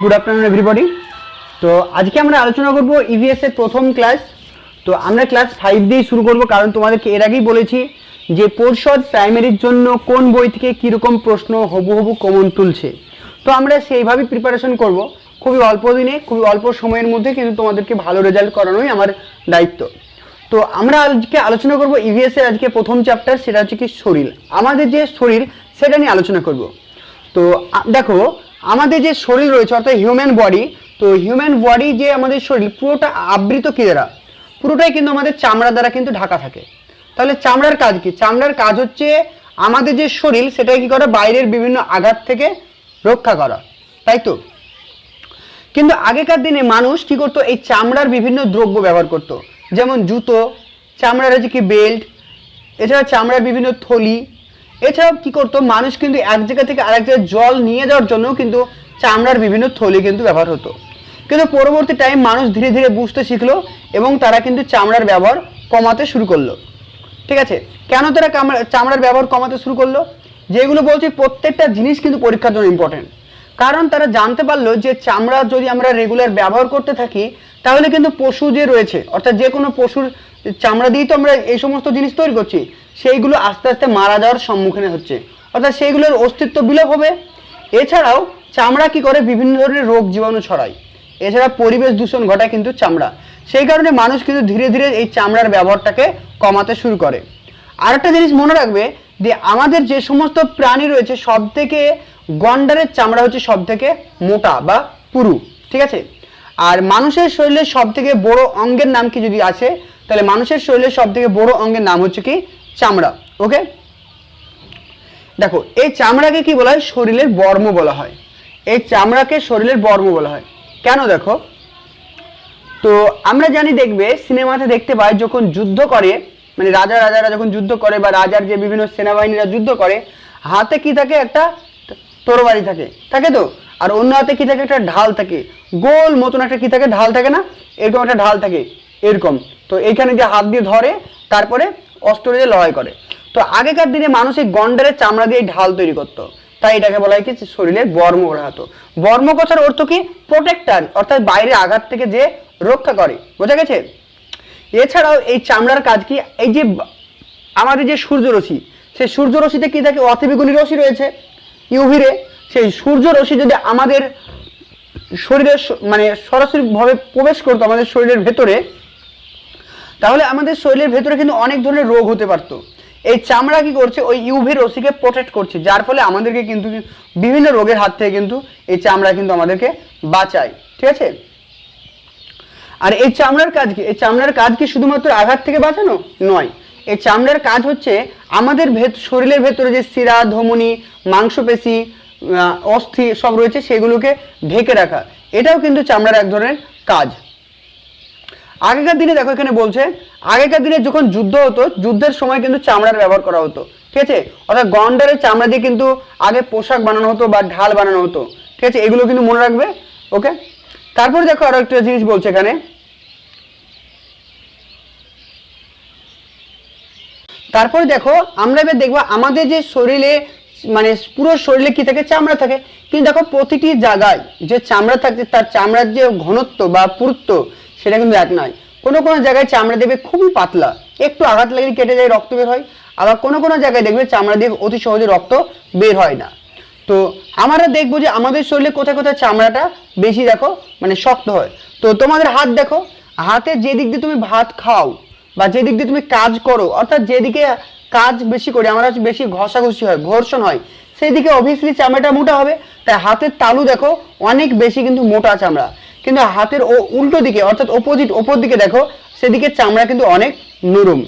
Good afternoon everybody. তো আজকে আমরা আলোচনা করব ইভিএস এর প্রথম ক্লাস। তো আমরা ক্লাস 5 দিয়ে শুরু করব, কারণ তোমাদেরকে এর আগেই বলেছি যে পর্ষদ প্রাইমারির জন্য কোন বই থেকে কীরকম প্রশ্ন হুবহু কমন তুলছে। তো আমরা সেইভাবেই প্রিপারেশন করব, খুবই অল্প দিনে খুবই অল্প সময়ের মধ্যে কিন্তু তোমাদেরকে ভালো রেজাল্ট করানোই আমার দায়িত্ব। তো আমরা আজকে আলোচনা করব ইভিএস এর আজকে প্রথম চ্যাপ্টার, সেটা হচ্ছে কি শরীর। আমাদের যে শরীর সেটা নিয়ে আলোচনা করব। তো দেখো, আমাদের যে শরীর রয়েছে অর্থাৎ হিউম্যান বডি, তো হিউম্যান বডি যে আমাদের শরীর পুরোটা আবৃত কি দ্বারা, পুরোটাই কিন্তু আমাদের চামড়া দ্বারা কিন্তু ঢাকা থাকে। তাহলে চামড়ার কাজ কি? চামড়ার কাজ হচ্ছে আমাদের যে শরীর সেটাকে কি করা, বাইরের বিভিন্ন আঘাত থেকে রক্ষা করা, তাই তো। কিন্তু আগেকার দিনে মানুষ কি করতো, এই চামড়ার বিভিন্ন দ্রব্য ব্যবহার করত, যেমন জুতো, চামড়ার হচ্ছে কি বেল্ট, এছাড়া চামড়ার বিভিন্ন থলি। এছাড়াও কি করতো, মানুষ কিন্তু এক জায়গা থেকে আরেক জায়গায় জল নিয়ে যাওয়ার জন্য কিন্তু চামড়ার বিভিন্ন থলি কিন্তু ব্যবহার হতো। কিন্তু পরবর্তী টাইম মানুষ ধীরে ধীরে বুঝতে শিখলো এবং তারা কিন্তু চামড়ার ব্যবহার কমাতে শুরু করলো। ঠিক আছে, কেন তারা চামড়ার ব্যবহার কমাতে শুরু করলো? যেগুলো বলছি প্রত্যেকটা জিনিস কিন্তু পরীক্ষার জন্য ইম্পর্টেন্ট। কারণ তারা জানতে পারলো যে চামড়া যদি আমরা রেগুলার ব্যবহার করতে থাকি, তাহলে কিন্তু পশু যে রয়েছে অর্থাৎ যে কোনো পশুর চামড়া দিয়েই তো আমরা এই সমস্ত জিনিস তৈরি করছি, সেইগুলো আস্তে আস্তে মারা যাওয়ার সম্মুখীন হচ্ছে, অর্থাৎ সেইগুলোর অস্তিত্ব বিলোপ হবে। এছাড়াও চামড়া কি করে, বিভিন্ন ধরনের রোগ জীবাণু ছড়ায়। এছাড়া পরিবেশ দূষণ ঘটায় কিন্তু চামড়া। সেই কারণে মানুষ কিন্তু ধীরে ধীরে এই চামড়ার ব্যবহারটাকে কমাতে শুরু করে। আরেকটা জিনিস মনে রাখবে যে আমাদের যে সমস্ত প্রাণী রয়েছে সব থেকে গন্ডারের চামড়া হচ্ছে সব থেকে মোটা বা পুরু, ঠিক আছে। আর মানুষের শরীরের সব থেকে বড় অঙ্গের নাম কি যদি আছে, তাহলে মানুষের শরীরের সব থেকে বড় অঙ্গের নাম হচ্ছে কি চামড়া। ওকে, দেখো এই চামড়াকে কি বলা হয়, শরীরের বর্ম বলা হয়। এই চামড়াকে শরীরের বর্ম বলা হয় কেন? দেখো, তো আমরা জানি, দেখবে সিনেমাতে দেখতে পাই যখন যুদ্ধ করে, মানে রাজারা যখন যুদ্ধ করে বা রাজার যে বিভিন্ন সেনাবাহিনীরা যুদ্ধ করে, হাতে কি থাকে, একটা তরবারি থাকে, থাকে তো। আর অন্য হাতে কি থাকে, একটা ঢাল থাকে, গোল মতন একটা কি থাকে, ঢাল থাকে না, এরকম একটা ঢাল থাকে এরকম। তো এইখানে যে হাত দিয়ে ধরে তারপরে অস্ত্র দিয়ে লড়াই করে। তো আগেকার দিনে মানুষ এই গন্ডারের চামড়া দিয়ে ঢাল তৈরি করতো, তাই এটাকে বলা হয় কি শরীরের বর্ম বলা হতো। বর্ম কথার অর্থ কি, প্রোটেক্টর, অর্থাৎ বাইরে আঘাত থেকে যে রক্ষা করে, বোঝা গেছে। এছাড়াও এই চামড়ার কাজ কি, এই যে আমাদের যে সূর্যরশ্মি, সেই সূর্যরশ্মিতে কি থাকে, অতিবেগুনি রশ্মি রয়েছে, ইউভি রে। সেই সূর্যরশ্মি যদি আমাদের শরীরের মানে সরাসরিভাবে প্রবেশ করতো আমাদের শরীরের ভেতরে, তাহলে আমাদের শরীরের ভেতরে কিন্তু অনেক ধরনের রোগ হতে পারতো। এই চামড়া কি করছে, ওই ইউভি রশ্মিকে প্রোটেক্ট করছে, যার ফলে আমাদেরকে কিন্তু বিভিন্ন রোগের হাত থেকে কিন্তু এই চামড়া কিন্তু আমাদেরকে বাঁচায়, ঠিক আছে। আর এই চামড়ার কাজ কি, এই চামড়ার কাজ কি শুধুমাত্র আঘাত থেকে বাঁচানো নয়, এই চামড়ার কাজ হচ্ছে আমাদের শরীরের ভেতরে যে শিরা, ধমনী, মাংসপেশি, অস্থি সব রয়েছে সেগুলোকে ঢেকে রাখা, এটাও কিন্তু চামড়ার এক ধরনের কাজ। আগেকার দিনে দেখো, এখানে বলছে আগেকার দিনে যখন যুদ্ধ হতো, যুদ্ধের সময় কিন্তু চামড়ার ব্যবহার করা হতো, ঠিক আছে। অর্থাৎ গন্ডারের চামড়া দিয়ে কিন্তু আগে পোশাক বানানো হতো বা ঢাল বানানো হতো, ঠিক আছে, এগুলো কিন্তু মনে রাখবে। ওকে, তারপরে দেখো আরো একটা জিনিস বলছে এখানে, তারপরে দেখো আমরা এবার দেখবো আমাদের যে শরীরে মানে পুরো শরীরে কি থাকে, চামড়া থাকে। কিন্তু দেখো প্রতিটি জায়গায় যে চামড়া থাকে তার চামড়ার যে ঘনত্ব বা পুরুত্ব সেটা কিন্তু এক নয়। কোনো কোনো জায়গায় চামড়া দেবে খুবই পাতলা, একটু আঘাত লাগলে কেটে যায়, রক্ত বের হয়। আবার কোনো কোনো জায়গায় দেখবে চামড়া দিয়ে অতি সহজে রক্ত বের হয় না। তো আমরা দেখবো যে আমাদের শরীরে কোথায় কোথায় চামড়াটা বেশি দেখো মানে শক্ত হয়। তো তোমাদের হাত দেখো, হাতের যে দিক দিয়ে তুমি ভাত খাও বা যে দিক দিয়ে তুমি কাজ করো, অর্থাৎ যেদিকে কাজ বেশি করে আমরা বেশি ঘষাঘষি হয়, ঘর্ষণ হয়, সেই দিকে অবভিয়াসলি চামড়াটা মোটা হবে। তাই হাতের তালু দেখো অনেক বেশি কিন্তু মোটা চামড়া। কিন্তু হাতের উল্টো দিকে অর্থাৎ ওপর দিকে দেখো, সেদিকে চামড়া কিন্তু অনেক নরম।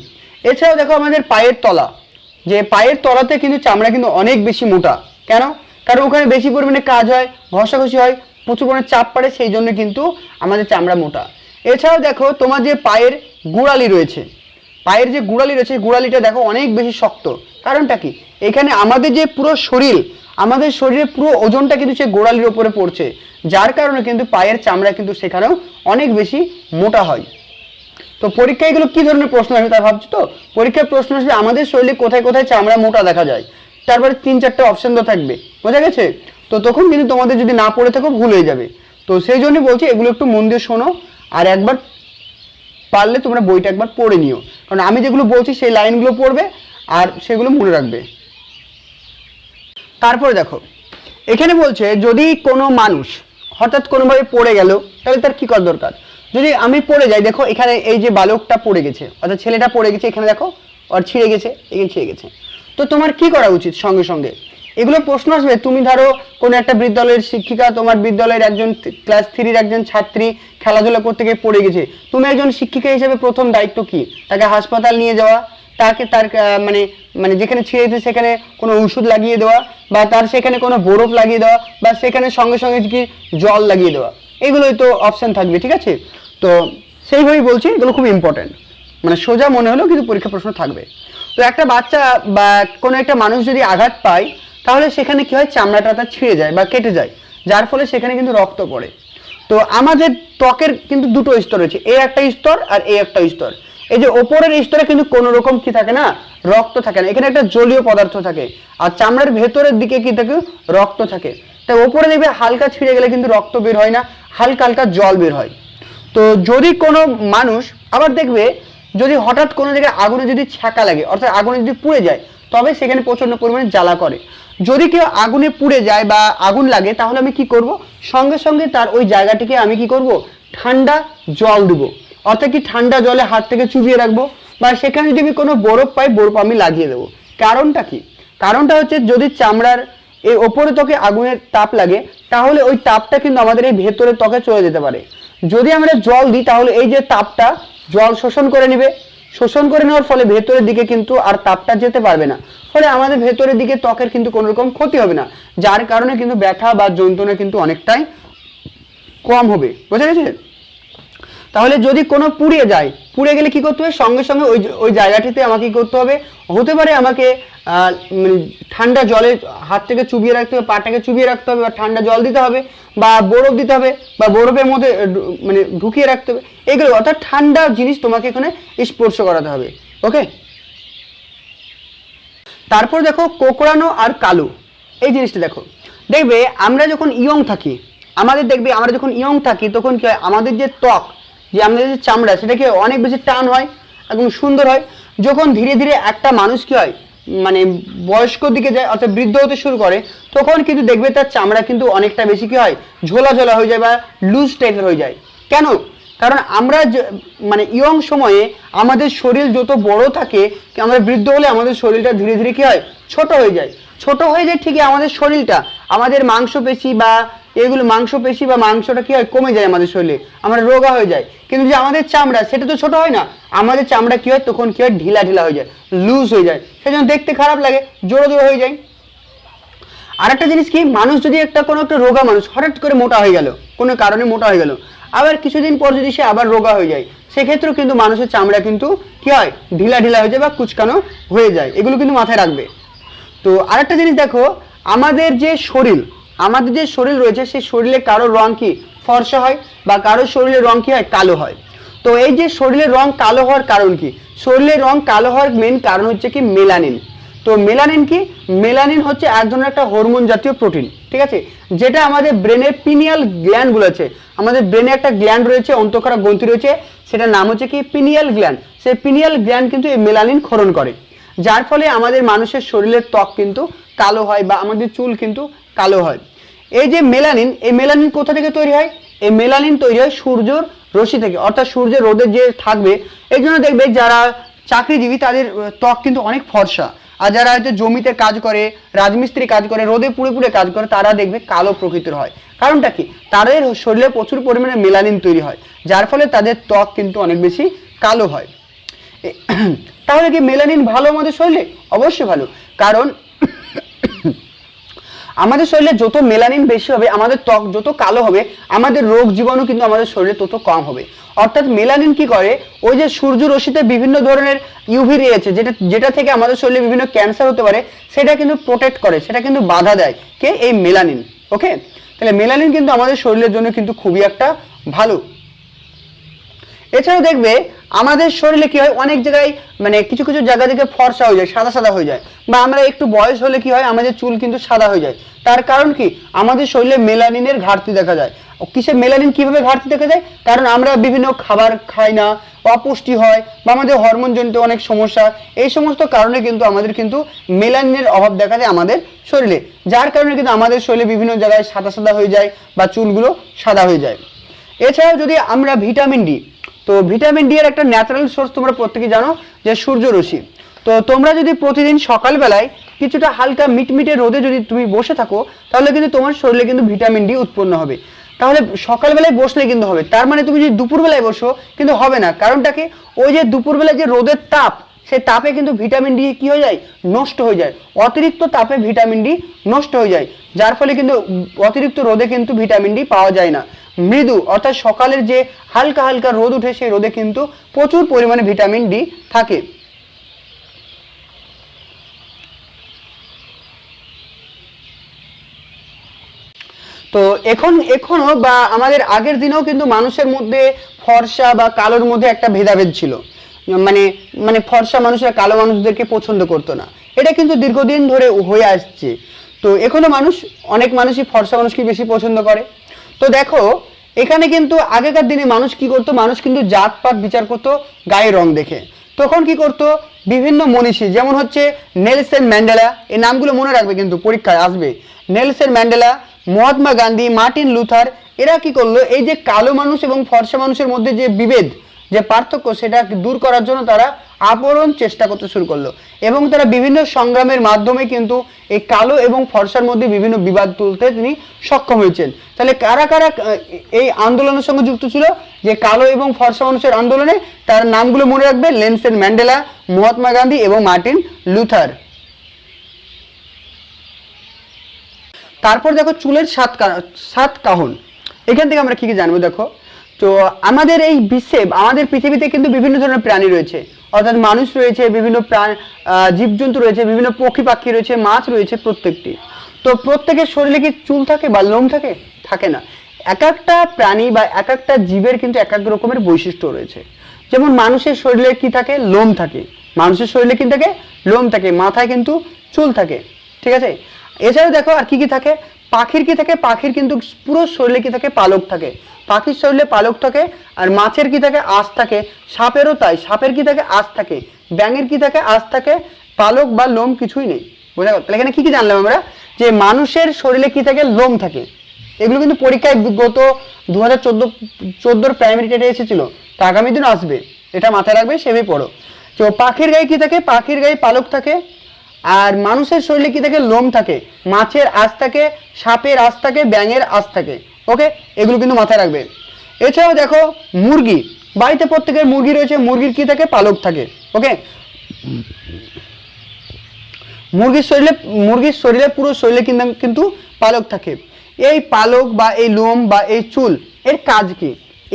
এছাড়াও দেখো আমাদের পায়ের তলা, যে পায়ের তলাতে কিন্তু চামড়া কিন্তু অনেক বেশি মোটা। কেন? কারণ ওখানে বেশি পরিমাণে কাজ হয়, ঘষাঘষি হয়, প্রচুর পরিমাণে চাপ পড়ে, সেই জন্য কিন্তু আমাদের চামড়া মোটা। এছাড়াও দেখো তোমার যে পায়ের গোড়ালি রয়েছে, পায়ের যে গোড়ালি রয়েছে, গোড়ালিটা দেখো অনেক বেশি শক্ত। কারণটা কি, এখানে আমাদের যে পুরো শরীর, আমাদের শরীরের পুরো ওজনটা কিন্তু সেই গোড়ালির ওপরে পড়ছে, যার কারণে কিন্তু পায়ের চামড়া কিন্তু সেখানেও অনেক বেশি মোটা হয়। তো পরীক্ষায় এগুলো কি ধরনের প্রশ্ন আসবে তা ভাবছো তো? পরীক্ষার প্রশ্ন আসবে আমাদের শরীরে কোথায় কোথায় চামড়া মোটা দেখা যায়, তারপরে 3-4টে অপশন তো থাকবে, বোঝা গেছে। তো তখন কিন্তু তোমাদের যদি না পড়ে থাকো ভুল হয়ে যাবে। তো সেই জন্যই বলছি এগুলো একটু মন দিয়ে শোনো, আর একবার পারলে তোমরা বইটা একবার পড়ে নিও, কারণ আমি যেগুলো বলছি সেই লাইনগুলো পড়বে আর সেগুলো মনে রাখবে। তারপরে দেখো এখানে বলছে যদি কোনো মানুষ হঠাৎ কোনোভাবে পড়ে গেল তাহলে তার কি করা দরকার। যদি আমি পড়ে যাই, দেখো এখানে এই যে বালকটা পড়ে গেছে অর্থাৎ ছেলেটা পড়ে গেছে, এখানে দেখো আর ছিঁড়ে গেছে, এখানে ছিঁড়ে গেছে, তো তোমার কি করা উচিত? সঙ্গে সঙ্গে এগুলো প্রশ্ন আসবে। তুমি ধরো কোনো একটা বিদ্যালয়ের শিক্ষিকা, তোমার বিদ্যালয়ের একজন ক্লাস 3-র একজন ছাত্রী খেলাধুলা করতে গিয়ে পড়ে গেছে, তুমি একজন শিক্ষিকা হিসেবে প্রথম দায়িত্ব কি? তাকে হাসপাতাল নিয়ে যাওয়া, তাকে তার মানে মানে যেখানে ছিঁড়েছে সেখানে কোনো ওষুধ লাগিয়ে দেওয়া, বা তার সেখানে কোনো বরফ লাগিয়ে দেওয়া, বা সেখানে সঙ্গে সঙ্গে কি জল লাগিয়ে দেওয়া, এগুলোই তো অপশান থাকবে, ঠিক আছে? তো সেইভাবেই বলছি, এগুলো খুব ইম্পর্টেন্ট, মানে সোজা মনে হলেও কিন্তু পরীক্ষা প্রশ্ন থাকবে। তো একটা বাচ্চা বা কোনো একটা মানুষ যদি আঘাত পায় তাহলে সেখানে কি হয়, চামড়াটা তার ছিঁড়ে যায় বা কেটে যায়, যার ফলে সেখানে কিন্তু রক্ত পড়ে। তো আমাদের ত্বকের কিন্তু দুটো স্তর রয়েছে, এই একটা স্তর আর এই একটা স্তর। এই যে ওপরের স্তরে কিন্তু কোনো রকম কি থাকে না, রক্ত থাকে না, এখানে একটা জলীয় পদার্থ থাকে, আর চামড়ার ভেতরের দিকে কি থাকে, রক্ত থাকে। তাই ওপরে দেখবে হালকা ছিঁড়ে গেলে কিন্তু রক্ত বের হয় না, হালকা হালকা জল বের হয়। তো যদি কোনো মানুষ আবার দেখবে যদি হঠাৎ কোনো জায়গায় আগুনে যদি ছ্যাঁকা লাগে অর্থাৎ আগুনে যদি পুড়ে যায়, তবে সেখানে প্রচন্ড পরিমাণে জ্বালা করে। যদি কেউ আগুনে পুড়ে যায় বা আগুন লাগে তাহলে আমি কি করব, সঙ্গে সঙ্গে তার ওই জায়গাটিকে আমি কি করব, ঠান্ডা জল দেবো, অর্থাৎ কি ঠান্ডা জলে হাত থেকে চুবিয়ে রাখবো, বা সেখানে যদি আমি কোনো বরফ পাই বরফ আমি লাগিয়ে দেবো। কারণটা কি? কারণটা হচ্ছে যদি চামড়ার এই ওপরে ত্বকে আগুনের তাপ লাগে তাহলে ওই তাপটা কিন্তু আমাদের এই ভেতরে ত্বকে চলে যেতে পারে। যদি আমরা জল দিই তাহলে এই যে তাপটা জল শোষণ করে নেবে, শোষণ করে নেওয়ার ফলে ভেতরের দিকে কিন্তু আর তাপটা যেতে পারবে না, ফলে আমাদের ভেতরের দিকে ত্বকের কিন্তু কোনো রকম ক্ষতি হবে না, যার কারণে কিন্তু ব্যথা বা যন্ত্রণা কিন্তু অনেকটাই কম হবে। বুঝা গেছে? তাহলে যদি কোনো পুড়ে যায়, পুড়ে গেলে কি করতে হবে, সঙ্গে সঙ্গে ওই ওই জায়গাটিতে আমাকে কি করতে হবে, হতে পারে আমাকে ঠান্ডা জলে হাত থেকে চুবিয়ে রাখতে হবে, পাটাকে চুবিয়ে রাখতে হবে, বা ঠান্ডা জল দিতে হবে, বা বরফ দিতে হবে, বা বরফের মধ্যে মানে ঢুকিয়ে রাখতে হবে, এগুলো অর্থাৎ ঠান্ডা জিনিস তোমাকে এখানে স্পর্শ করাতে হবে। ওকে, তারপর দেখো কোঁকড়ানো আর কালো, এই জিনিসটা দেখো, দেখবে আমরা যখন ইয়ং থাকি, দেখবে আমরা যখন ইয়ং থাকি তখন কি হয়, আমাদের যে ত্বক, যে আমাদের যে চামড়া, সেটা কি অনেক বেশি টান হয়, একদম সুন্দর হয়। যখন ধীরে ধীরে একটা মানুষ কি হয়, মানে বয়স্ক দিকে যায় অর্থাৎ বৃদ্ধ হতে শুরু করে, তখন কিন্তু দেখবে তার চামড়া কিন্তু অনেকটা বেশি কি হয়, ঝোলা ঝোলা হয়ে যায় বা লুজ টাইপের হয়ে যায়। কেন? কারণ আমরা মানে ইয়ং সময়ে আমাদের শরীর যত বড় থাকে, আমরা বৃদ্ধ হলে আমাদের শরীরটা ধীরে ধীরে কি হয়, ছোট হয়ে যায়। ছোট হয়ে যায় ঠিকই, আমাদের শরীরটা, আমাদের মাংসপেশি বা এগুলো মাংসপেশি বা মাংসটা কি হয়, কমে যায় আমাদের শরীরে, আমরা রোগা হয়ে যায়। কিন্তু যে আমাদের চামড়া সেটা তো ছোট হয় না, আমাদের চামড়া কি হয়, তখন কি হয়, ঢিলা ঢিলা হয়ে যায়, লুজ হয়ে যায়, সেজন্য দেখতে খারাপ লাগে, জোড়ো জোড়ো হয়ে যায়। আর একটা জিনিস কি, মানুষ যদি কোনো একটা রোগা মানুষ হঠাৎ করে মোটা হয়ে গেল, কোনো কারণে মোটা হয়ে গেল, আবার কিছুদিন পর যদি সে আবার রোগা হয়ে যায়, সেক্ষেত্রেও কিন্তু মানুষের চামড়া কিন্তু কি হয়, ঢিলা ঢিলা হয়ে যায় বা কুচকানো হয়ে যায়, এগুলো কিন্তু মাথায় রাখবে। তো আরেকটা জিনিস দেখো, আমাদের যে শরীর রয়েছে, সেই শরীরে কারোর রং কি ফর্সা হয়, বা কারোর শরীরের রং কি হয়, কালো হয়। তো এই যে শরীরের রং কালো হওয়ার কারণ কি, শরীরের রং কালো হওয়ার মেন কারণ হচ্ছে কি, মেলানিন। তো মেলানিন কি, মেলানিন হচ্ছে এক ধরনের একটা হরমোন জাতীয় প্রোটিন, ঠিক আছে, যেটা আমাদের ব্রেনের পিনিয়াল গ্ল্যান্ডগুলো আছে, আমাদের ব্রেনে একটা গ্ল্যান্ড রয়েছে, অন্তঃক্ষরা গ্রন্থি রয়েছে, সেটার নাম হচ্ছে কি, পিনিয়াল গ্ল্যান্ড। সেই পিনিয়াল গ্ল্যান্ড কিন্তু এই মেলানিন ক্ষরণ করে, যার ফলে আমাদের মানুষের শরীরের ত্বক কিন্তু কালো হয় বা আমাদের চুল কিন্তু কালো হয়। এই যে মেলানিন, এই মেলানিন কোথা থেকে তৈরি হয়, এই মেলানিন তৈরি হয় সূর্যের রশ্মি থেকে, অর্থাৎ সূর্যের রোদের যে থাকবে, এই জন্য দেখবে যারা চাকরিজীবী তাদের ত্বক কিন্তু অনেক ফর্সা, আর যারা হয়তো জমিতে কাজ করে, রাজমিস্ত্রি কাজ করে, রোদে পুড়ে পুড়ে কাজ করে, তারা দেখবে কালো প্রকৃতির হয়। কারণটা কি, তাদের শরীরে প্রচুর পরিমাণে মেলানিন তৈরি হয়, যার ফলে তাদের ত্বক কিন্তু অনেক বেশি কালো হয়। তাহলে কি মেলানিন ভালো আমাদের শরীরে? অবশ্যই ভালো, কারণ আমাদের শরীরে যত মেলানিন বেশি হবে, আমাদের ত্বক যত কালো হবে, আমাদের রোগ জীবাণু কিন্তু আমাদের শরীরে তত কম হবে। অর্থাৎ মেলানিন কি করে, ওই যে সূর্য রশ্মিতে বিভিন্ন ধরনের ইউভি রে আছে, যেটা থেকে আমাদের শরীরে বিভিন্ন ক্যান্সার হতে পারে, সেটা কিন্তু প্রোটেক্ট করে, সেটা কিন্তু বাধা দেয় কে, এই মেলানিন। ওকে, তাহলে মেলানিন কিন্তু আমাদের শরীরের জন্য কিন্তু খুবই একটা ভালো। এছাড়াও দেখবে আমাদের শরীরে কি হয়, অনেক জায়গায় মানে কিছু কিছু জায়গা থেকে ফর্সা হয়ে যায়, সাদা সাদা হয়ে যায়, বা আমরা একটু বয়স হলে কি হয়, আমাদের চুল কিন্তু সাদা হয়ে যায়। তার কারণ কি, আমাদের শরীরে মেলানিনের ঘাটতি দেখা যায়। কিসের মেলানিন কিভাবে ঘাটতি দেখা যায়? কারণ আমরা বিভিন্ন খাবার খাই না, অপুষ্টি হয়, বা আমাদের হরমোনজনিত অনেক সমস্যা, এই সমস্ত কারণে কিন্তু আমাদের কিন্তু মেলানিনের অভাব দেখা যায় আমাদের শরীরে, যার কারণে কিন্তু আমাদের শরীরে বিভিন্ন জায়গায় সাদা সাদা হয়ে যায় বা চুলগুলো সাদা হয়ে যায়। এছাড়াও যদি আমরা ভিটামিন ডি, তো ভিটামিন ডি এর একটা ন্যাচারাল সোর্স তোমরা প্রত্যেকে জানো যে সূর্যরশ্মি। তো তোমরা যদি প্রতিদিন সকালবেলায় কিছুটা হালকা মিটমিটে রোদে যদি তুমি বসে থাকো, তাহলে কিন্তু তোমার শরীরে কিন্তু ভিটামিন ডি উৎপন্ন হবে। তাহলে সকালবেলায় বসলে কিন্তু হবে, তার মানে তুমি যদি দুপুরবেলায় বসো কিন্তু হবে না। কারণটা কি? ওই যে দুপুরবেলায় যে রোদের তাপ, সেই তাপে কিন্তু ভিটামিন ডি কি হয়ে যায়? নষ্ট হয়ে যায়। অতিরিক্ত তাপে ভিটামিন ডি নষ্ট হয়ে যায়, যার ফলে কিন্তু অতিরিক্ত রোদে কিন্তু ভিটামিন ডি পাওয়া যায় না। মৃদু অর্থাৎ সকালের যে হালকা হালকা রোদ উঠে, সেই রোদে কিন্তু প্রচুর পরিমাণে ভিটামিন ডি থাকে। তো এখনো বা আমাদের আগের দিনেও কিন্তু মানুষের মধ্যে ফর্সা বা কালোর মধ্যে একটা ভেদাভেদ ছিল। মানে মানে ফর্সা মানুষরা কালো মানুষদেরকে পছন্দ করতো না, এটা কিন্তু দীর্ঘদিন ধরে হয়ে আসছে। তো এখনো অনেক মানুষই ফর্সা মানুষকে বেশি পছন্দ করে। তো দেখো এখানে কিন্তু আগেকার দিনে মানুষ কি করতো? মানুষ কিন্তু জাতপাত বিচার করতো গায়ের রং দেখে। তখন কি করতো? বিভিন্ন মনীষী, যেমন হচ্ছে নেলসন ম্যান্ডেলা, এই নামগুলো মনে রাখবে কিন্তু পরীক্ষায় আসবে। Nelson Mandela, Mahatma Gandhi, Martin Luther, এরা কি করলো? এই যে কালো মানুষ এবং ফর্সা মানুষের মধ্যে যে বিভেদ, যে পার্থক্য, সেটা দূর করার জন্য তারা আবরণ চেষ্টা করতে শুরু করলো, এবং তারা বিভিন্ন সংগ্রামের মাধ্যমে কিন্তু এই কালো এবং ফর্সার মধ্যে বিভিন্ন বিবাদ তুলতে তিনি সক্ষম হয়েছেন। তাহলে কারা কারা এই আন্দোলনের সঙ্গে যুক্ত ছিল, যে কালো এবং ফর্সা মানুষের আন্দোলনে? তার নামগুলো মনে রাখবে: নেলসন ম্যান্ডেলা, মহাত্মা গান্ধী এবং মার্টিন লুথার। তারপর দেখো চুলের সাত কাহন, এখান থেকে আমরা কি কি জানবো? দেখো, তো আমাদের এই বিশ্বে, আমাদের পৃথিবীতে কিন্তু বিভিন্ন ধরনের প্রাণী রয়েছে, অর্থাৎ মানুষ রয়েছে, বিভিন্ন জীবজন্তু রয়েছে, বিভিন্ন পক্ষী পাখি রয়েছে, মাছ রয়েছে, প্রত্যেকটি। তো প্রত্যেকের শরীরে কি চুল থাকে বা লোম থাকে? থাকে না। এক একটা প্রাণী বা এক একটা জীবের কিন্তু এক এক রকমের বৈশিষ্ট্য রয়েছে। যেমন মানুষের শরীরে কি থাকে? লোম থাকে। মানুষের শরীরে কি থাকে? লোম থাকে। মাথায় কিন্তু চুল থাকে, ঠিক আছে? এছাড়াও দেখো আর কি কি থাকে? পাখির কি থাকে? পাখির কিন্তু পুরো শরীরে কি থাকে? পালক থাকে। পাখির শরীরে পালক থাকে। আর মাছের কি থাকে? আঁশ থাকে। সাপেরও তাই, সাপের কি থাকে? আঁশ থাকে। ব্যাঙের কি থাকে? আঁশ থাকে। পালক বা লোম কিছুই নেই। বোঝা গেল? তাহলে এখানে কি কি জানলাম আমরা? যে মানুষের শরীরে কি থাকে? লোম থাকে। এগুলো কিন্তু পরীক্ষায় গত 2014 প্রাইমারি টেটে এসেছিল, তো আগামী দিন আসবে, এটা মাথায় রাখবে, সেভাবে পড়ো। তো পাখির গায়ে কি থাকে? পাখির গায়ে পালক থাকে। আর মানুষের শরীরে কি থাকে? লোম থাকে। মাছের আঁশ থাকে, সাপের আঁশ থাকে, ব্যাঙের আঁশ থাকে। ওকে, এগুলো কিন্তু মাথায় রাখবে। এছাড়াও দেখো মুরগি, বাড়িতে প্রত্যেকের মুরগি রয়েছে, মুরগির কি থাকে? পালক থাকে। ওকে, মুরগির শরীরে পুরো শরীরে কিন্তু পালক থাকে। এই পালক বা এই লোম বা এই চুল, এর কাজ কি?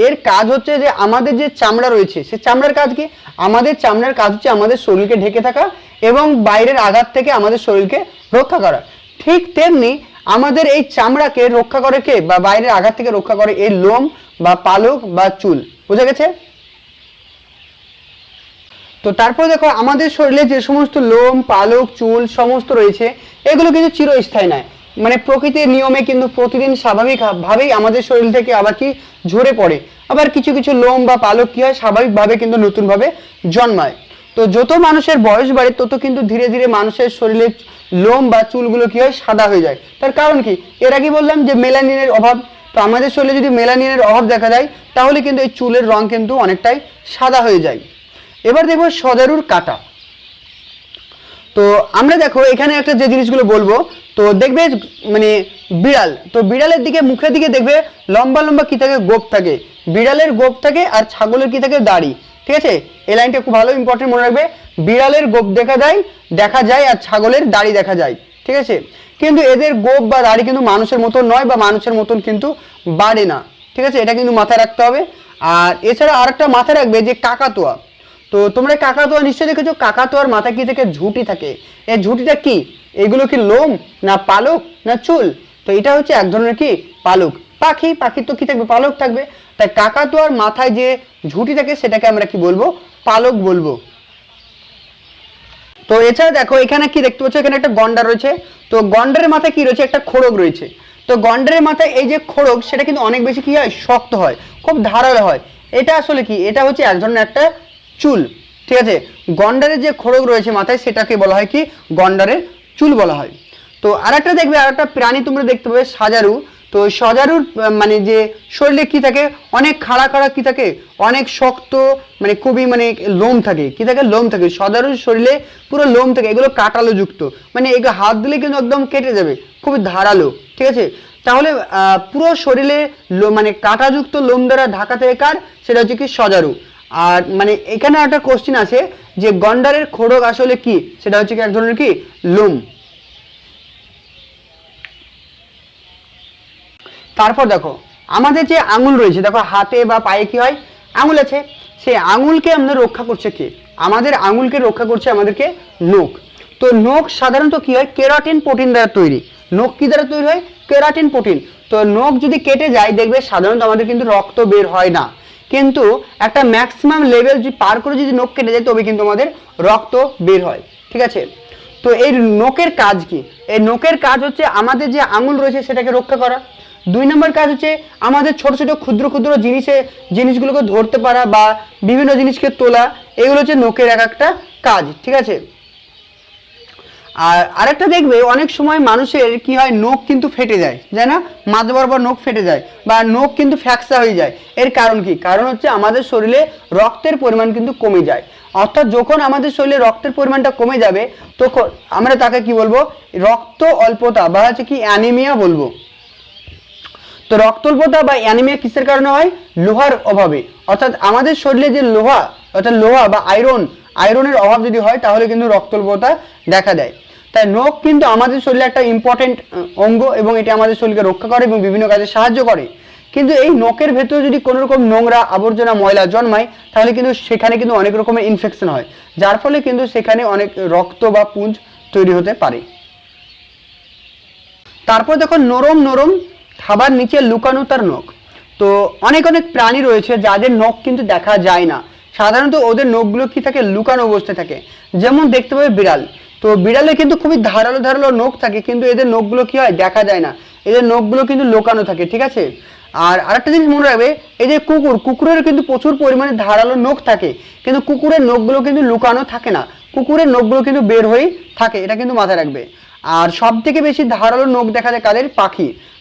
এর কাজ হচ্ছে যে আমাদের যে চামড়া রয়েছে, সে চামড়ার কাজ কি? আমাদের চামড়ার কাজ হচ্ছে আমাদের শরীরকে ঢেকে থাকা এবং বাইরের আঘাত থেকে আমাদের শরীরকে রক্ষা করা। ঠিক তেমনি আমাদের এই চামড়াকে রক্ষা করে কে, বা বাইরের আঘাত থেকে রক্ষা করে এই লোম বা পালক বা চুল। বুঝা গেছে? তো তারপর দেখো আমাদের শরীরে যে সমস্ত লোম, পালক, চুল সমস্ত রয়েছে, এগুলো কিন্তু চিরস্থায়ী নয়। মানে প্রকৃতির নিয়মে কিন্তু প্রতিদিন স্বাভাবিকভাবেই আমাদের শরীর থেকে আবার কি ঝরে পড়ে। আবার কিছু কিছু লোম বা পালক কি হয়? স্বাভাবিকভাবে কিন্তু নতুনভাবে জন্মায়। তো যত মানুষের বয়স বাড়ে, তত কিন্তু ধীরে ধীরে মানুষের শরীরে লোম বা চুলগুলো কি হয়? সাদা হয়ে যায়। তার কারণ কি? এর আগে বললাম যে মেলানিনের অভাব। তো আমাদের শরীরে যদি মেলানিনের অভাব দেখা যায়, তাহলে কিন্তু এই চুলের রং কিন্তু অনেকটাই সাদা হয়ে যায়। এবার দেখবো সজারুর কাঁটা। তো আমরা দেখো এখানে একটা যে জিনিসগুলো বলবো, তো দেখবে মানে বিড়াল, তো বিড়ালের দিকে মুখের দিকে দেখবে লম্বা লম্বা কি থাকে? গোঁফ থাকে। বিড়ালের গোঁফ থাকে, আর ছাগলের কি থাকে? দাড়ি। ঠিক আছে, এই লাইনটা খুব ভালো ইম্পর্টেন্ট মনে রাখবে। বিড়ালের গোঁফ দেখা যায় আর ছাগলের দাড়ি দেখা যায়। ঠিক আছে, কিন্তু এদের গোঁফ বা দাড়ি কিন্তু মানুষের মতন নয়, বা মানুষের মতন কিন্তু বাড়ে না। ঠিক আছে, এটা কিন্তু মাথায় রাখতে হবে। আর এছাড়া আরেকটা মাথায় রাখবে যে কাকাতুয়া। তো তোমরা কাকাতুয়া নিশ্চয়ই দেখেছো। কাকাতুয়ার মাথায় কি থাকে? ঝুঁটি থাকে। এই ঝুঁটিটা কি? এগুলো কি লোম, না পালক, না চুল? তো এটা হচ্ছে এক ধরনের কি? পালক। পাখির তো কি থাকবে? পালক থাকবে। তাই কাকাতুয়ার মাথায় যে ঝুঁটি থাকে, সেটাকে আমরা কি বলবো? পালক বলবো। তো এছাড়া দেখো এখানে কি দেখতে পাচ্ছ? এখানে একটা গন্ডার রয়েছে। তো গন্ডারের মাথায় কি রয়েছে? একটা খড়গ রয়েছে। তো গন্ডারের মাথায় এই যে খড়গ সেটা কিন্তু অনেক বেশি কি হয়, শক্ত হয়, খুব ধারালো হয়। এটা আসলে কি, এটা হচ্ছে এক ধরনের একটা চুল, ঠিক আছে। গন্ডারের যে খড়গ রয়েছে মাথায় সেটাকে বলা হয় কি, গন্ডারের চুল বলা হয়। তো আরেকটা দেখবে, আরেকটা প্রাণী তোমরা দেখতে পাবে সজারু। তো সজারুর মানে যে শরীরে কি থাকে, অনেক খাড়া খাড়া কি থাকে, অনেক শক্ত, মানে খুবই মানে লোম থাকে, কি থাকে, লোম থাকে। সজারুর শরীরে পুরো লোম থাকে, এগুলো কাটালো যুক্ত, মানে এগুলো হাত দিলে কিন্তু একদম কেটে যাবে, খুবই ধারালো, ঠিক আছে। তাহলে পুরো শরীরে মানে কাঁটাযুক্ত লোম দ্বারা ঢাকা থাকে কার, সেটা হচ্ছে কি সজারু। আর মানে এখানে একটা কোশ্চিন আছে যে গন্ডারের খড়গ আসলে কি, সেটা হচ্ছে কি এক ধরনের কি লোম। তারপর দেখো আমাদের যে আঙুল রয়েছে, দেখো হাতে বা পায়ে কি হয়, আঙুল আছে, সেই আঙুলকে আমাদের রক্ষা করছে কে, আমাদের আঙুলকে রক্ষা করছে আমাদেরকে নখ। তো নখ সাধারণত কি হয়, কেরাটিন প্রোটিন দ্বারা তৈরি। নখ কি দ্বারা তৈরি হয়, কেরাটিন প্রোটিন। তো নখ যদি কেটে যায় দেখবে সাধারণত আমাদের কিন্তু রক্ত বের হয় না, কিন্তু একটা ম্যাক্সিমাম লেভেল যদি পার করে যদি নখ কেটে যায় তবে কিন্তু আমাদের রক্ত বের হয়, ঠিক আছে। তো এই নখের কাজ কি, এই নখের কাজ হচ্ছে আমাদের যে আঙুল রয়েছে সেটাকে রক্ষা করা। 2 নম্বর কাজ হচ্ছে আমাদের ছোট ছোট ক্ষুদ্র ক্ষুদ্র জিনিসগুলোকে ধরতে পারা বা বিভিন্ন জিনিসকে তোলা, এগুলো হচ্ছে নখের এক একটা কাজ, ঠিক আছে। আর আরেকটা দেখবে অনেক সময় মানুষের কি হয়, নখ কিন্তু ফেটে যায়, যায় না, মাঝ বরাবর নখ ফেটে যায় বা নখ কিন্তু ফ্যাকসা হয়ে যায়। এর কারণ কি, কারণ হচ্ছে আমাদের শরীরে রক্তের পরিমাণ কিন্তু কমে যায়। অর্থাৎ যখন আমাদের শরীরে রক্তের পরিমাণটা কমে যাবে তখন আমরা তাকে কি বলবো, রক্ত অল্পতা বা হচ্ছে কি অ্যানিমিয়া বলবো। তো রক্ত অল্পতা বা অ্যানিমিয়া কিসের কারণে হয়, লোহার অভাবে। অর্থাৎ আমাদের শরীরে যে লোহা, অর্থাৎ লোহা বা আয়রনের অভাব যদি হয় তাহলে কিন্তু রক্ত অল্পতা দেখা দেয়। তাই নখ কিন্তু আমাদের শরীরে একটা ইম্পর্টেন্ট অঙ্গ এবং এটি আমাদের শরীরকে রক্ষা করে এবং বিভিন্ন কাজে সাহায্য করে। কিন্তু এই নখের ভেতরে যদি কোনো রকম নোংরা আবর্জনা ময়লা জন্মায় তাহলে কিন্তু সেখানে কিন্তু অনেক রকমের ইনফেকশন হয়, যার ফলে কিন্তু সেখানে অনেক রক্ত বা পুঁজ তৈরি হতে পারে। তারপর দেখো নরম নরম খাবার নিচে লুকানো তার নখ। তো অনেক অনেক প্রাণী রয়েছে যাদের নখ কিন্তু দেখা যায় না, সাধারণত ওদের নখগুলো কি থাকে, লুকানো অবস্থায় থাকে। যেমন দেখতে পাবে বিড়াল, তো বিড়ালে কিন্তু খুবই ধারালো ধারালো নখ থাকে, কিন্তু এদের নখগুলো কি হয়, দেখা যায় না, এদের নখগুলো কিন্তু লুকানো থাকে, ঠিক আছে। আর আরেকটা জিনিস মনে রাখবে, এই যে কুকুরের কিন্তু প্রচুর পরিমাণে ধারালো নখ থাকে, কিন্তু কুকুরের নখগুলো কিন্তু লুকানো থাকে না, কুকুরের নখগুলো কিন্তু বের হয়েই থাকে, এটা কিন্তু মাথায় রাখবে। আর সব থেকে বেশি ধারালো নখ দেখা যায় কাদের,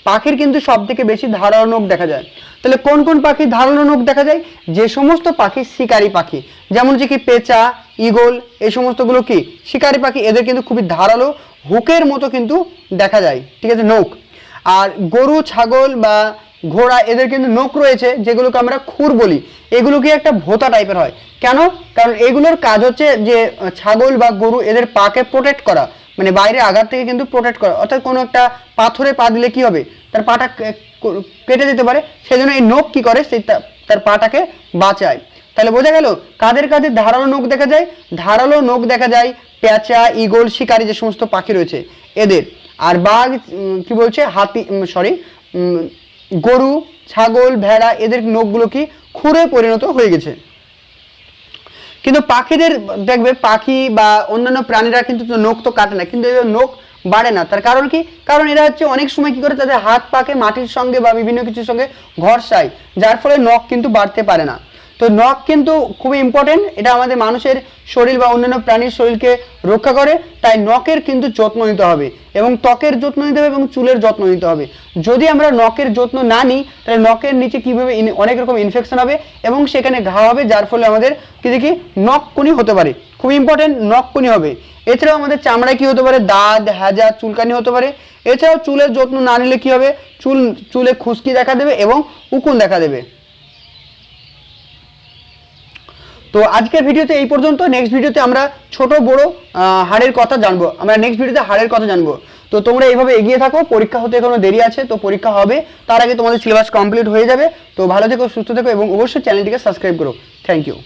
পাখির কিন্তু সব থেকে বেশি ধারালো নখ দেখা যায়। তাহলে কোন কোন পাখির ধারালো নখ দেখা যায়, যে সমস্ত পাখি শিকারী পাখি, যেমন হচ্ছে কি পেঁচা, ঈগল, এই সমস্তগুলো কি শিকারী পাখি, এদের কিন্তু খুবই ধারালো হুকের মতো কিন্তু দেখা যায়, ঠিক আছে, নখ। আর গরু, ছাগল বা ঘোড়া, এদের কিন্তু নখ রয়েছে যেগুলোকে আমরা খুর বলি, এগুলো কি একটা ভোঁতা টাইপের হয়। কেন, কারণ এগুলোর কাজ হচ্ছে যে ছাগল বা গরু এদের পাকে প্রোটেক্ট করা, মানে বাইরে আঘাত থেকে কিন্তু প্রোটেক্ট করা। অর্থাৎ কোনো একটা পাথরে পা দিলে কি হবে, তার পাটা কেটে যেতে পারে, সেই জন্য এই নখ কি করে, সেই তার পাটাকে বাঁচায়। তাহলে বোঝা গেল কাদের কাদের ধারালো নখ দেখা যায়, ধারালো নখ দেখা যায় পেঁচা, ঈগল, শিকারী যে সমস্ত পাখি রয়েছে এদের। আর বাঘ, কি বলছে, হাতি, সরি, গরু, ছাগল, ভেড়া, এদের নখগুলো কি খুরে পরিণত হয়ে গেছে। কিন্তু পাখিদের দেখবে, পাখি বা অন্যান্য প্রাণীরা কিন্তু নখ তো কাটে না, কিন্তু এদের নখ বাড়ে না। তার কারণ কি, কারণ এরা হচ্ছে অনেক সময় কি করে, তাদের হাত পাকে মাটির সঙ্গে বা বিভিন্ন কিছুর সঙ্গে ঘষায়, যার ফলে নখ কিন্তু বাড়তে পারে না। তো নখ কিন্তু খুবই ইম্পর্টেন্ট, এটা আমাদের মানুষের শরীর বা অন্যান্য প্রাণীর শরীরকে রক্ষা করে। তাই নখের কিন্তু যত্ন নিতে হবে এবং ত্বকের যত্ন নিতে হবে এবং চুলের যত্ন নিতে হবে। যদি আমরা নখের যত্ন না নিই তাহলে নখের নিচে কীভাবে অনেক রকম ইনফেকশন হবে এবং সেখানে ঘা হবে, যার ফলে আমাদের কি দেখি নখকুনি হতে পারে। খুব ইম্পর্টেন্ট, নখকুনি হবে। এছাড়াও আমাদের চামড়ায় কি হতে পারে, দাগ, হ্যাজা, চুলকানি হতে পারে। এছাড়াও চুলের যত্ন না নিলে কি হবে, চুলে খুশকি দেখা দেবে এবং উকুন দেখা দেবে। তো আজকের ভিডিওতে এই পর্যন্ত। নেক্সট ভিডিওতে আমরা ছোট বড় হাড়ের কথা জানবো, আমরা নেক্সট ভিডিওতে হাড়ের কথা জানবো। তো তোমরা এইভাবে এগিয়ে থাকো, পরীক্ষা হতে এখনো দেরি আছে, তো পরীক্ষা হবে, তার আগে তোমাদের সিলেবাস কমপ্লিট হয়ে যাবে। তো ভালো থেকো, সুস্থ থেকো এবং অবশ্যই চ্যানেলটিকে সাবস্ক্রাইব করো। Thank you.